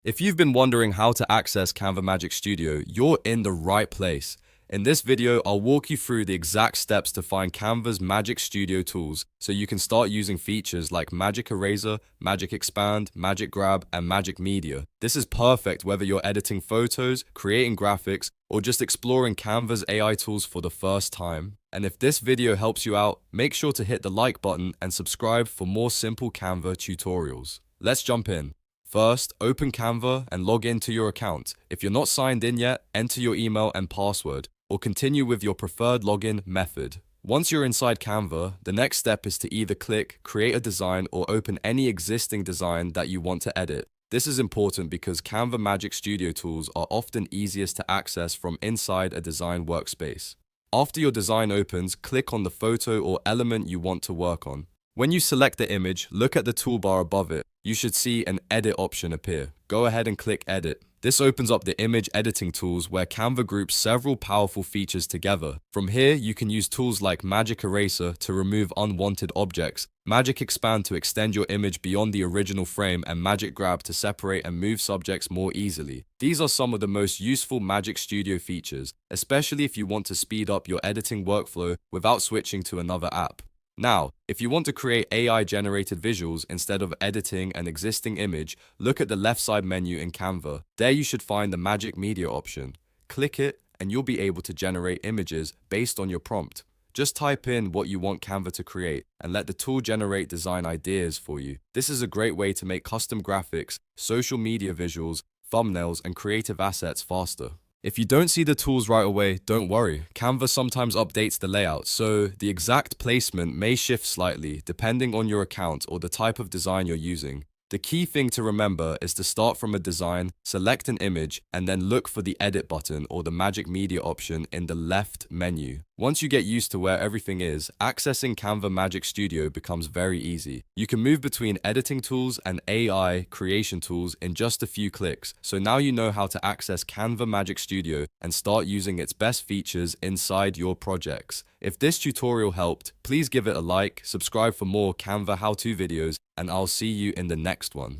If you've been wondering how to access Canva Magic Studio, you're in the right place. In this video, I'll walk you through the exact steps to find Canva's Magic Studio tools so you can start using features like Magic Eraser, Magic Expand, Magic Grab, and Magic Media. This is perfect whether you're editing photos, creating graphics, or just exploring Canva's AI tools for the first time. And if this video helps you out, make sure to hit the like button and subscribe for more simple Canva tutorials. Let's jump in. First, open Canva and log into your account. If you're not signed in yet, enter your email and password, or continue with your preferred login method. Once you're inside Canva, the next step is to either click Create a Design or open any existing design that you want to edit. This is important because Canva Magic Studio tools are often easiest to access from inside a design workspace. After your design opens, click on the photo or element you want to work on. When you select the image, look at the toolbar above it. You should see an Edit option appear. Go ahead and click Edit. This opens up the image editing tools where Canva groups several powerful features together. From here, you can use tools like Magic Eraser to remove unwanted objects, Magic Expand to extend your image beyond the original frame, and Magic Grab to separate and move subjects more easily. These are some of the most useful Magic Studio features, especially if you want to speed up your editing workflow without switching to another app. Now, if you want to create AI-generated visuals instead of editing an existing image, look at the left side menu in Canva. There you should find the Magic Media option. Click it and you'll be able to generate images based on your prompt. Just type in what you want Canva to create and let the tool generate design ideas for you. This is a great way to make custom graphics, social media visuals, thumbnails, and creative assets faster. If you don't see the tools right away, don't worry. Canva sometimes updates the layout, so the exact placement may shift slightly depending on your account or the type of design you're using. The key thing to remember is to start from a design, select an image, and then look for the Edit button or the Magic Media option in the left menu. Once you get used to where everything is, accessing Canva Magic Studio becomes very easy. You can move between editing tools and AI creation tools in just a few clicks, so now you know how to access Canva Magic Studio and start using its best features inside your projects. If this tutorial helped, please give it a like, subscribe for more Canva how-to videos, and I'll see you in the next one.